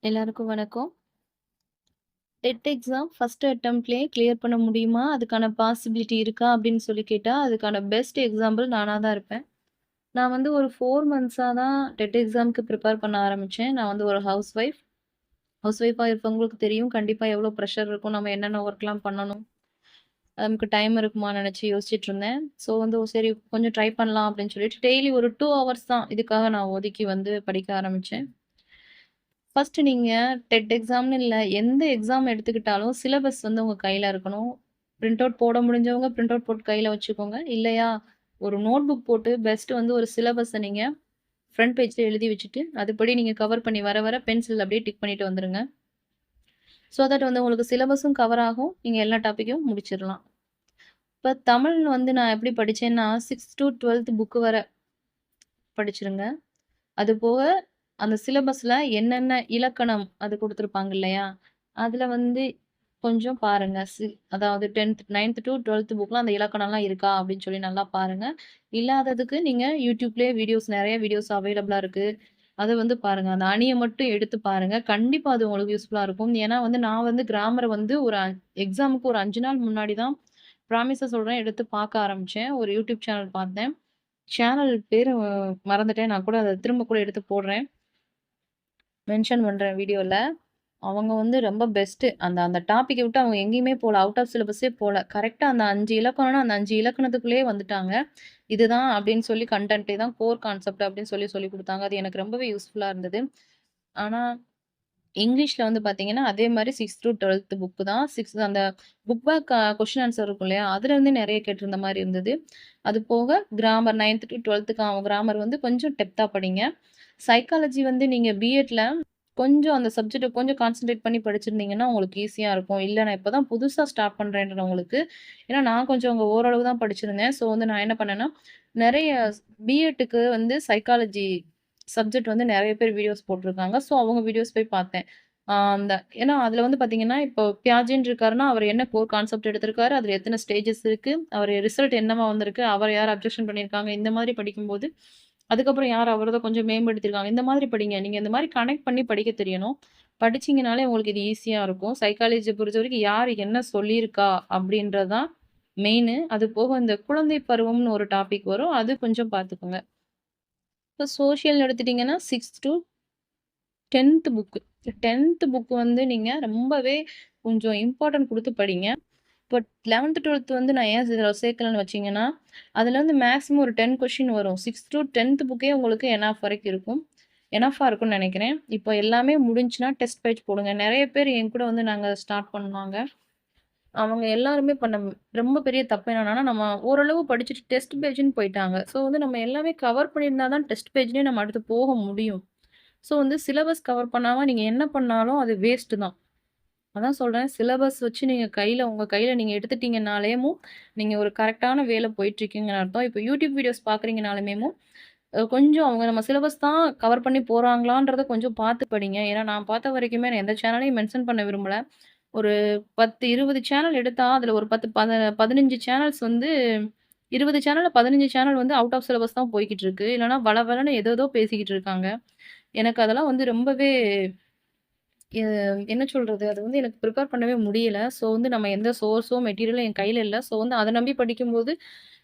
எல்லாருக்கும் வணக்கம். TET exam first அட்டெம்ப்ட்லயே clear பண்ண முடியுமா? அதுக்கான பாசிபிலிட்டி இருக்கா? அப்படின்னு சொல்லி கேட்டா, அதுக்கான பெஸ்ட் எக்ஸாம்பிள் நானா தான் இருப்பேன். நான் வந்து ஒரு 4 மந்த்ஸா தான் டெட் எக்ஸாம்க்கு ப்ரிப்பேர் பண்ண ஆரம்பிச்சேன். நான் வந்து ஒரு ஹவுஸ் ஒய்ஃப். ஹவுஸ் ஒய்ஃபா இருக்கவங்களுக்கு தெரியும். கண்டிப்பா எவ்வளோ ப்ரெஷர் இருக்கும். நம்ம என்னென்ன ஒர்க்லாம் பண்ணணும். நமக்கு டைம் இருக்குமான்னு நெனச்சு யோசிச்சுட்டு இருந்தேன். ஸோ வந்து சரி கொஞ்சம் ட்ரை பண்ணலாம் அப்படின்னு சொல்லிட்டு டெய்லி ஒரு 2 ஹவர்ஸ் தான் இதுக்காக நான் ஒதுக்கி வந்து படிக்க ஆரம்பிச்சேன். ஃபர்ஸ்ட் நீங்க டெட் எக்ஸாம்னு இல்ல, எந்த எக்ஸாம் எடுத்துக்கிட்டாலும் சிலபஸ் வந்து உங்க கையில இருக்கணும். பிரிண்ட் அவுட் போட முடிஞ்சவங்க பிரிண்ட் அவுட் போட்டு கையில வச்சுக்கோங்க. இல்லையா, ஒரு நோட் புக் போட்டு பெஸ்ட் வந்து ஒரு சிலபஸ நீங்க ஃப்ரண்ட் பேஜ்ல எழுதி வச்சுட்டு, அதுபடி நீங்க கவர் பண்ணி வர வர பென்சில் அப்படியே டிக் பண்ணிட்டு வந்துருங்க. ஸோ தட் வந்து உங்களுக்கு சிலபஸும் கவர் ஆகும். நீங்க எல்லா டாபிக்கும் முடிச்சிரலாம். இப்ப தமிழ் வந்து நான் எப்படி படிச்சேன்னா, 6 டூ 12த் புக் வர படிச்சிருங்க. அதுபோக அந்த சிலபஸ்ல என்னென்ன இலக்கணம் அது குடுத்துருப்பாங்க இல்லையா? அதுல வந்து கொஞ்சம் பாருங்க. அதாவது 10த் 9த் டூ 12த் புக்ல அந்த இலக்கணம்லாம் இருக்கா? அப்படின்னு சொல்லி நல்லா பாருங்க. இல்லாததுக்கு நீங்க YouTubeலயே நெறைய வீடியோஸ் அவைலபிளா இருக்கு. அத வந்து பாருங்க. அந்த அணிய மட்டும் எடுத்து பாருங்க. கண்டிப்பா அது உங்களுக்கு யூஸ்ஃபுல்லா இருக்கும். ஏன்னா வந்து நான் வந்து கிராமர வந்து ஒரு எக்ஸாமுக்கு ஒரு 5 நாள் முன்னாடி தான் ப்ராமிஸா சொல்றேன் எடுத்து பார்க்க ஆரம்பிச்சேன். ஒரு YouTube சேனல் பார்த்தேன். சேனல் பேரு மறந்துட்டேன். நான் கூட அத திரும்ப கூட எடுத்து போடுறேன். மென்ஷன் பண்றேன் வீடியோல. அவங்க வந்து ரொம்ப பெஸ்ட்டு. அந்த அந்த டாபிக்க விட்டு அவங்க எங்கேயுமே போல. அவுட் ஆஃப் சிலபஸே போல. கரெக்ட்டா அந்த 5 இலக்கணம்னா, அந்த 5 இலக்கணத்துக்குள்ளேயே வந்துட்டாங்க. இதுதான் அப்படின்னு சொல்லி கன்டென்ட் இதான் கோர் கான்செப்ட் அப்படின்னு சொல்லி சொல்லிக் குடுத்தாங்க. அது எனக்கு ரொம்பவே யூஸ்ஃபுல்லா இருந்தது. ஆனா, இங்கிலீஷ்ல வந்து பார்த்தீங்கன்னா, அதே மாரி 6 டூ 12த் புக் தான். 6 அந்த புக் பேக் கொஸ்டின் ஆன்சர் இருக்கும் இல்லையா? அதுலேருந்து நெறைய கேட்டிருந்த மாரி இருந்தது. அது போக கிராமர் 9த் டூ 12த்துக்கு கிராமர் வந்து கொஞ்சம் டெப்த்தா படிங்க. சைக்காலஜி வந்து நீங்க பிஎட்ல கொஞ்சம் அந்த சப்ஜெக்ட்ட கொஞ்சம் கான்சன்ட்ரேட் பண்ணி படிச்சிருந்தீங்கன்னா, உங்களுக்கு ஈஸியா இருக்கும். இல்ல நான் இப்ப தான் புதுசா ஸ்டார்ட் பண்றேன்றவங்களுக்கு ஏன்னா நான் கொஞ்சம் அங்க ஓரளவு தான் படிச்சிருந்தேன். ஸோ வந்து நான் என்ன பண்ணேன்னா, நெறைய பிஎட்டுக்கு வந்து சைக்காலஜி சப்ஜெக்ட் வந்து நெறைய பேர் வீடியோஸ் போட்டுருக்காங்க. ஸோ அவங்க வீடியோஸ் போய் பார்த்தேன். அந்த ஏன்னா அதுல வந்து பார்த்தீங்கன்னா, இப்போ பியாஜென்ட் இருக்காருன்னா, அவர் என்ன கோர் கான்செப்ட் எடுத்திருக்காரு, அதுல எத்தன ஸ்டேஜஸ் இருக்கு, அவர் ரிசல்ட் என்னவா வந்திருக்கு, அவர யார் அப்ஜெக்ஷன் பண்ணியிருக்காங்க, இந்த மாதிரி படிக்கும்போது, அதுக்கப்புறம் யார் அவரத கொஞ்சம் மேம்படுத்தியிருக்காங்க. இந்த மாதிரி படிங்க. நீங்க இந்த மாரி கனெக்ட் பண்ணி படிக்க தெரியணும். படிச்சீங்கனாலே உங்களுக்கு இது ஈஸியா இருக்கும். சைக்காலஜிய பொறுத்தவரைக்கும் யார் என்ன சொல்லியிருக்கா அப்படின்றது தான் மெயினு. அது போக இந்த குழந்தை பருவம்னு ஒரு டாபிக் வரும். அது கொஞ்சம் பார்த்துக்கோங்க. இப்ப சோசியல்னு எடுத்துட்டீங்கன்னா, 6 டூ 10த் புக்கு. 10த் புக் வந்து நீங்க ரொம்பவே கொஞ்சம் இம்பார்ட்டன்ட் குடுத்து படிங்க. இப்போ 11த், 12த் வந்து நான் ஏன் இதுல சேர்க்கலன்னு வச்சீங்கன்னா, அதுல வந்து மேக்ஸிமம் ஒரு 10 கொஸ்டின் வரும். 6 டூ 10த் புக்கே உங்களுக்கு எனாஃப் வரைக்கும் இருக்கும். எனாஃபா இருக்கும்னு நெனைக்கிறேன். இப்போ எல்லாமே முடிஞ்சுனா டெஸ்ட் பேட்ச் போடுங்க. நெறைய பேர் என் கூட வந்து நாங்க ஸ்டார்ட் பண்ணாங்க. அவங்க எல்லாருமே பண்ண ரொம்ப பெரிய தப்பு என்னன்னா, நம்ம ஓரளவு படிச்சுட்டு டெஸ்ட் பேட்ச்ன்னு போயிட்டாங்க. ஸோ வந்து நம்ம எல்லாமே கவர் பண்ணியிருந்தா தான் டெஸ்ட் பேஜ்லயே நம்ம அடுத்து போக முடியும். ஸோ வந்து சிலபஸ் கவர் பண்ணாம நீங்க என்ன பண்ணாலும் அது வேஸ்ட்டு தான். அதான் சொல்றேன். சிலபஸ் வச்சு நீங்க உங்க கையில நீங்க எடுத்துட்டீங்கனாலேயும், நீங்க ஒரு கரெக்ட்டான வேல போயிட்டுருக்கீங்கன்னு அர்த்தம். இப்போ YouTube வீடியோஸ் பார்க்குறீங்கனாலுமேவும், கொஞ்சம் அவங்க நம்ம சிலபஸ் தான் கவர் பண்ணி போறாங்களான்றத கொஞ்சம் பார்த்து படிங்க. ஏன்னா நான் பார்த்த வரைக்குமே நான் எந்த சேனலையும் மென்ஷன் பண்ண விரும்பல. ஒரு 10, 20 சேனல் எடுத்தா, அதுல ஒரு 15 சேனல்ஸ் வந்து 20 சேனல்ல 15 சேனல் வந்து அவுட் ஆஃப் சிலபஸ் தான் போய்க்கிட்டு இருக்கு. இல்லன்னா வளவளன்னு ஏதேதோ பேசிக்கிட்டு இருக்காங்க. எனக்கு அதெல்லாம் வந்து ரொம்பவே எ என்ன சொல்றது? அது வந்து எனக்கு ப்ரிப்பேர் பண்ணவே முடியல. ஸோ வந்து நம்ம எந்த சோர்ஸோ, மெட்டீரியலும் என் கையில இல்ல. ஸோ வந்து அத நம்பி படிக்கும்போது,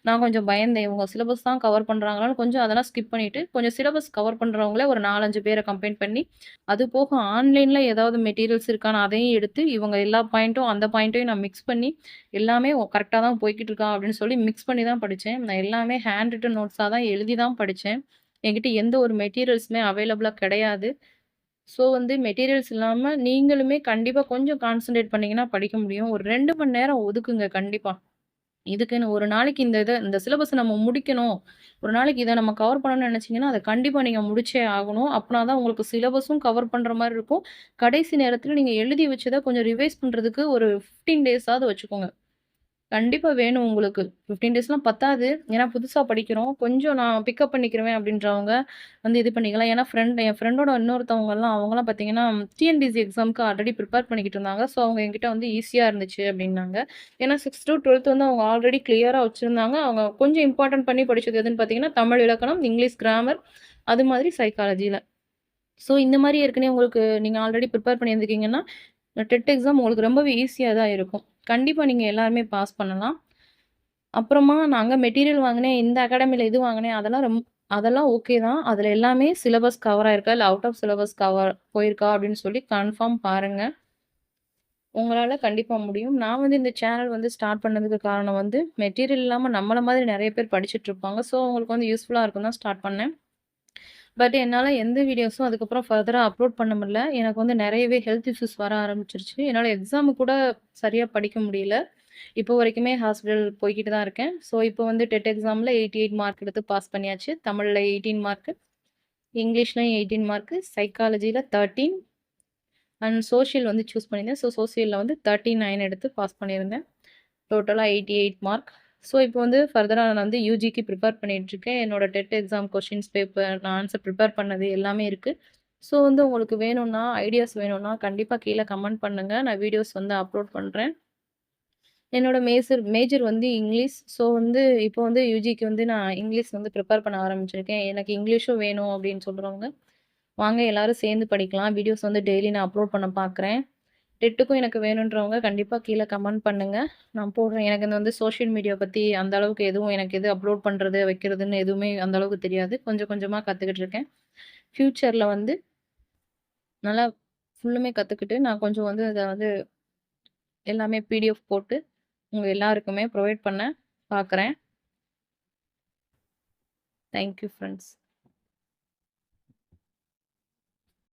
நான் கொஞ்சம் பயந்தேன். இவங்க சிலபஸ் தான் கவர் பண்றாங்களான்னு கொஞ்சம் அதெல்லாம் ஸ்கிப் பண்ணிட்டு, கொஞ்சம் சிலபஸ் கவர் பண்றவங்கள ஒரு 4, 5 பேர கம்பைன் பண்ணி, அது போக ஆன்லைன்ல ஏதாவது மெட்டீரியல்ஸ் இருக்கான்னு அதையும் எடுத்து, இவங்க எல்லா பாயிண்ட்டும் அந்த பாயிண்ட்டையும் நான் மிக்ஸ் பண்ணி, எல்லாமே கரெக்ட்டா தான் போய்க்கிட்டு இருக்கா அப்படின்னு சொல்லி மிக்ஸ் பண்ணி தான் படிச்சேன். நான் எல்லாமே ஹேண்ட் ரிட்டன் நோட்ஸா தான் எழுதி தான் படிச்சேன். என்கிட்ட எந்த ஒரு மெட்டீரியல்ஸுமே அவைலபிளா கிடையாது. ஸோ வந்து மெட்டீரியல்ஸ் இல்லாம நீங்களுமே கண்டிப்பா கொஞ்சம் கான்சன்ட்ரேட் பண்ணீங்கன்னா படிக்க முடியும். ஒரு 2 மணி நேரம் ஒதுக்குங்க கண்டிப்பா. இதுக்குன்னு ஒரு நாளைக்கு இந்த சிலபஸ நம்ம முடிக்கணும். ஒரு நாளைக்கு இத நம்ம கவர் பண்ணணும்னு நெனச்சீங்கன்னா, அத கண்டிப்பா நீங்க முடிச்சே ஆகணும். அப்பனா தான் உங்களுக்கு சிலபஸும் கவர் பண்ற மாரி இருக்கும். கடைசி நேரத்துல நீங்க எழுதி வச்சத கொஞ்சம் ரிவைஸ் பண்றதுக்கு ஒரு 15 டேஸாவது வச்சுக்கோங்க. கண்டிப்பா வேணும் உங்களுக்கு. 15 டேஸ்லாம் பத்தாது. ஏன்னா புதுசா படிக்கிறோம். கொஞ்சம் நான் பிக்கப் பண்ணிக்கிருவேன் அப்படின்றவங்க வந்து இது பண்ணிக்கலாம். ஏன்னா என் ஃப்ரெண்டோட இன்னொருத்தவங்கலாம் அவங்கலாம் பார்த்தீங்கன்னா, டிஎன்பிஎஸ்சி எக்ஸாம்க்கு ஆல்ரெடி ப்ரிப்பேர் பண்ணிக்கிட்டு இருந்தாங்க. ஸோ அவங்க என்கிட்ட வந்து ஈஸியா இருந்துச்சு அப்படின்னாங்க. ஏன்னா 6 டூ 12த் வந்து அவங்க ஆல்ரெடி கிளியரா வச்சிருந்தாங்க. அவங்க கொஞ்சம் இம்பார்ட்டன்ட் பண்ணி படிச்சது எதுன்னு பார்த்தீங்கன்னா, தமிழ் இலக்கணம், இங்கிலீஷ் கிராமர் அது மாதிரி சைக்காலஜில. ஸோ இந்த மாரி ஏற்கனவே உங்களுக்கு நீங்க ஆல்ரெடி ப்ரிப்பேர் பண்ணியிருந்துருக்கீங்கன்னா, டெட் எக்ஸாம் உங்களுக்கு ரொம்பவே ஈஸியா தான் இருக்கும். கண்டிப்பா நீங்க எல்லாருமே பாஸ் பண்ணலாம். அப்புறமா நாங்க மெட்டீரியல் வாங்கினேன், இந்த அகாடமில இது வாங்கினேன், அதெல்லாம் ஓகே தான். அதுல எல்லாமே சிலபஸ் கவர் ஆயிருக்கா, இல்ல அவுட் ஆஃப் சிலபஸ் கவர் போயிருக்கா அப்படின்னு சொல்லி கன்ஃபார்ம் பாருங்க. உங்களால கண்டிப்பா முடியும். நான் வந்து இந்த சேனல் வந்து ஸ்டார்ட் பண்ணதுக்கு காரணம் வந்து, மெட்டீரியல் இல்லாம நம்மள மாதிரி நெறைய பேர் படிச்சுட்டு இருப்பாங்க. ஸோ, அவங்களுக்கு வந்து யூஸ்ஃபுல்லா இருக்கும்னு தான் ஸ்டார்ட் பண்ணேன். பட் என்னால எந்த வீடியோஸும் அதுக்கப்புறம் ஃபர்தரா அப்லோட் பண்ண முடியல. எனக்கு வந்து நெறையவே ஹெல்த் இஷ்யூஸ் வர ஆரம்பிச்சுருச்சு. என்னால எக்ஸாமுக்கு கூட சரியா படிக்க முடியல. இப்போ வரைக்குமே ஹாஸ்பிட்டல் போய்க்கிட்டு தான் இருக்கேன். ஸோ, இப்போ வந்து டெட் எக்ஸாம்ல 88 மார்க் எடுத்து பாஸ் பண்ணியாச்சு. தமிழ்ல 18 மார்க்கு, இங்கிலீஷ்லயும் 18 மார்க்கு, சைக்காலஜில 13 அண்ட் சோசியல் வந்து சூஸ் பண்ணியிருந்தேன். ஸோ, சோசியல்ல வந்து 39 எடுத்து பாஸ் பண்ணியிருந்தேன். டோட்டலா 88 மார்க். ஸோ, இப்போ வந்து ஃபர்தரா நான் வந்து யுஜிக்கு ப்ரிப்பேர் பண்ணிட்டுருக்கேன். என்னோட டெட் எக்ஸாம் கொஸ்டின்ஸ் பேப்பர், நான் ஆன்சர் ப்ரிப்பேர் பண்ணது எல்லாமே இருக்கு. ஸோ, வந்து உங்களுக்கு வேணும்னா, ஐடியாஸ் வேணும்னா கண்டிப்பா கீழ கமெண்ட் பண்ணுங்க. நான் வீடியோஸ் வந்து அப்லோட் பண்றேன். என்னோட மேஜர் வந்து இங்கிலீஷ். ஸோ, வந்து இப்போ வந்து யுஜிக்கு வந்து நான் இங்கிலீஷ் வந்து ப்ரிப்பேர் பண்ண ஆரம்பிச்சிருக்கேன். எனக்கு இங்கிலீஷும் வேணும் அப்படின்னு சொல்றவங்க, வாங்க எல்லாரும் சேர்ந்து படிக்கலாம். வீடியோஸ் வந்து டெய்லி நான் அப்லோட் பண்ண பார்க்குறேன். டெட்டுக்கும் எனக்கு வேணுன்றவங்க கண்டிப்பா கீழ கமெண்ட் பண்ணுங்க. நான் போடுறேன். எனக்கு இந்த வந்து சோஷியல் மீடியா பத்தி அந்த அளவுக்கு எதுவும் எனக்கு எது அப்லோட் பண்றது, வைக்கிறதுன்னு எதுவுமே அந்த அளவுக்கு தெரியாது. கொஞ்சம் கொஞ்சமா கத்துக்கிட்டு இருக்கேன். ஃபியூச்சர்ல வந்து நல்லா ஃபுல்லுமே கத்துக்கிட்டு, நான் கொஞ்சம் வந்து அத வந்து எல்லாமே பிடிஎஃப் போட்டு உங்க எல்லாருக்குமே ப்ரொவைட் பண்ண பார்க்குறேன். Thank you friends.